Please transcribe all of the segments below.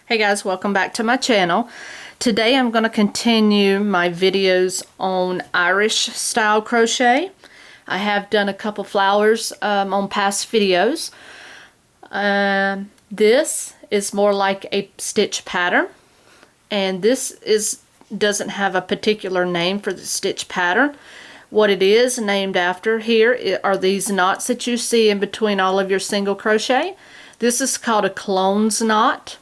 Hey guys, welcome back to my channel. Today I'm going to continue my videos on Irish style crochet. I have done a couple flowers on past videos. This is more like a stitch pattern, and this doesn't have a particular name for the stitch pattern. What it is named after here are these knots that you see in between all of your single crochet. This is called a clones knot.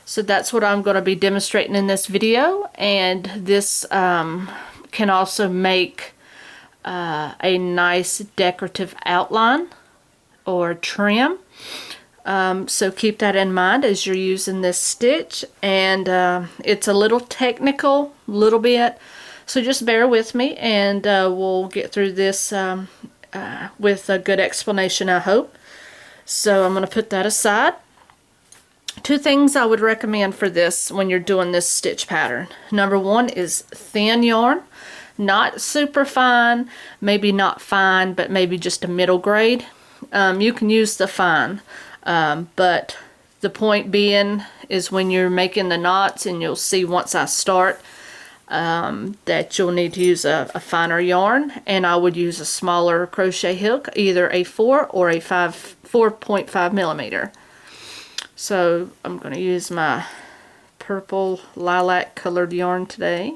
So that's what I'm going to be demonstrating in this video, and this can also make a nice decorative outline or trim. So keep that in mind as you're using this stitch, and it's a little technical, little bit, so just bear with me, and we'll get through this with a good explanation, I hope. So I'm going to put that aside. Two things I would recommend for this when you're doing this stitch pattern. Number one is thin yarn, not super fine, maybe not fine, but maybe just a middle grade. You can use the fine, but the point being is when you're making the knots, and you'll see once I start that you'll need to use a finer yarn, and I would use a smaller crochet hook, either a 4 or a 4.5 millimeter. So I'm going to use my purple lilac colored yarn today,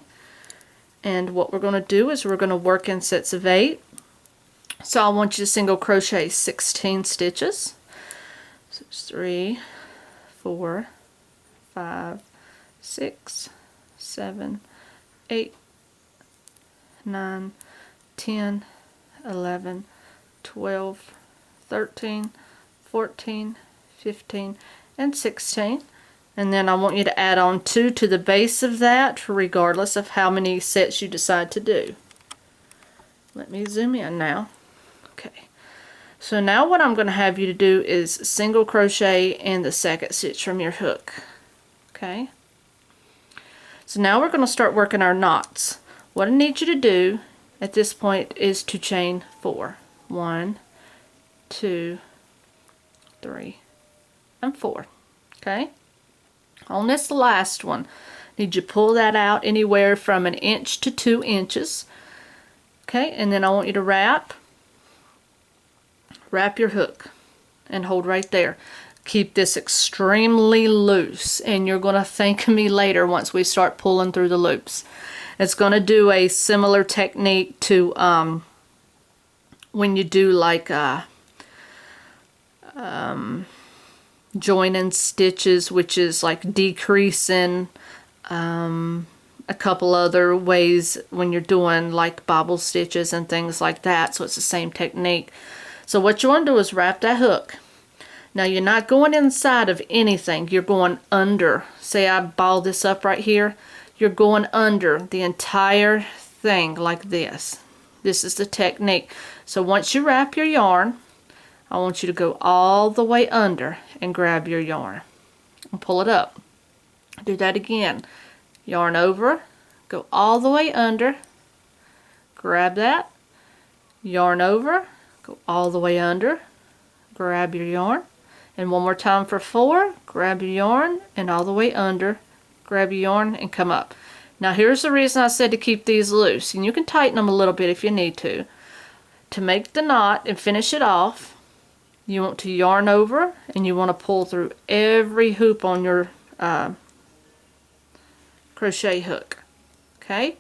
and what we're going to do is we're going to work in sets of 8. So I want you to single crochet 16 stitches. So it's 3, 4, 5, 6, 7, 8, 9, 10, 11, 12, 13, 14, 15, and 16, and then I want you to add on 2 to the base of that, regardless of how many sets you decide to do. Let me zoom in now. Okay, so now what I'm going to have you to do is single crochet in the second stitch from your hook. Okay, so now we're going to start working our knots. What I need you to do at this point is to chain 4. 1, 2, 3, and 4. Okay, on this last one, need you pull that out anywhere from 1 inch to 2 inches. Okay, and then I want you to wrap your hook and hold right there. Keep this extremely loose, and you're going to thank me later once we start pulling through the loops. It's going to do a similar technique to when you do like joining stitches, which is like decreasing, a couple other ways when you're doing like bobble stitches and things like that. So it's the same technique. So what you want to do is wrap that hook. Now you're not going inside of anything, you're going under. Say I ball this up right here, you're going under the entire thing like this. This is the technique. So once you wrap your yarn, I want you to go all the way under and grab your yarn and pull it up. Do that again. Yarn over, go all the way under, grab that, yarn over, go all the way under, grab your yarn, and one more time for 4, grab your yarn and all the way under, grab your yarn and come up. Now here's the reason I said to keep these loose, and you can tighten them a little bit if you need to. To make the knot and finish it off, you want to yarn over, and you want to pull through every hoop on your crochet hook. Okay?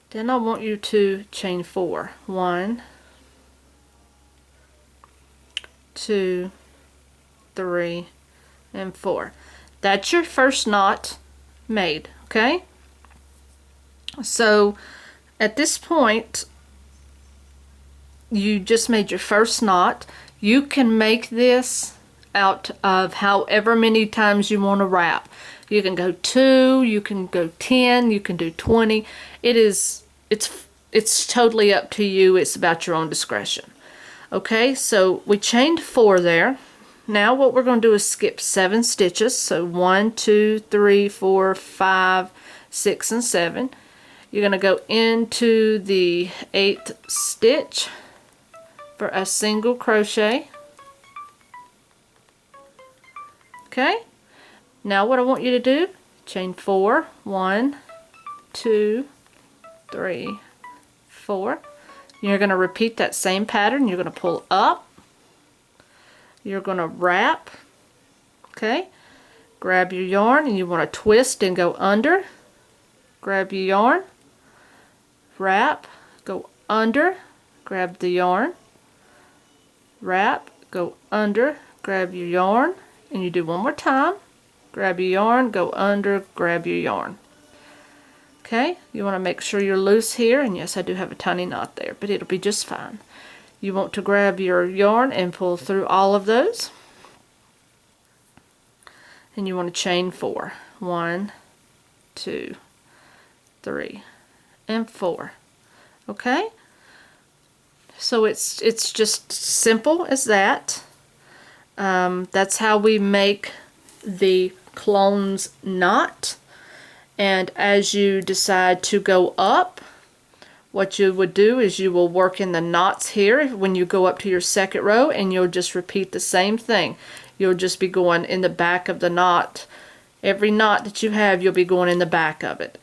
Then I want you to chain 4. 1, 2, 3, and 4. That's your first knot made. Okay? So at this point, you just made your first knot. You can make this out of however many times you want to wrap. You can go 2, you can go 10, you can do 20. It's totally up to you. It's about your own discretion. Okay, so we chained 4 there. Now what we're going to do is skip 7 stitches. So 1, 2, 3, 4, 5, 6, and 7. You're going to go into the 8th stitch for a single crochet. Okay, Now what I want you to do, chain 4, 1, 2, 3, 4. You're going to repeat that same pattern. You're going to pull up, you're going to wrap, okay, grab your yarn and you want to twist and go under, grab your yarn, wrap, go under, grab the yarn, wrap, go under, grab your yarn, and you do one more time, grab your yarn, go under, grab your yarn. Okay, you want to make sure you're loose here, and yes, I do have a tiny knot there, but it'll be just fine. You want to grab your yarn and pull through all of those, and you want to chain 4. 1, 2, 3, and 4. Okay, so it's just simple as that. That's how we make the clones knot. And as you decide to go up, what you would do is you will work in the knots here when you go up to your second row, and you'll just repeat the same thing. You'll just be going in the back of the knot. Every knot that you have, you'll be going in the back of it,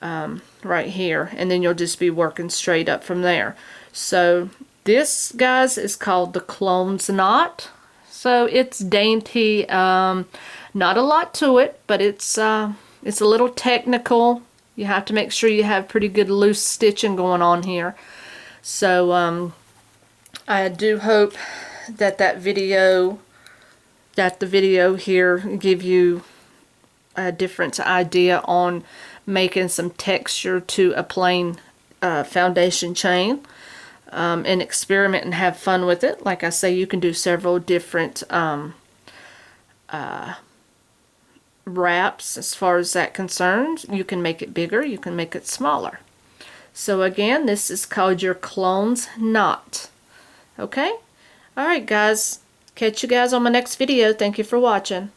right here, and then you'll just be working straight up from there. So this, guys, is called the clones knot. So it's dainty, not a lot to it, but it's a little technical. You have to make sure you have pretty good loose stitching going on here. So I do hope that the video here give you a different idea on making some texture to a plain foundation chain, and experiment and have fun with it. Like I say, you can do several different wraps as far as that concerns. You can make it bigger, you can make it smaller. So again, this is called your clones knot. Okay? Alright guys, catch you guys on my next video. Thank you for watching.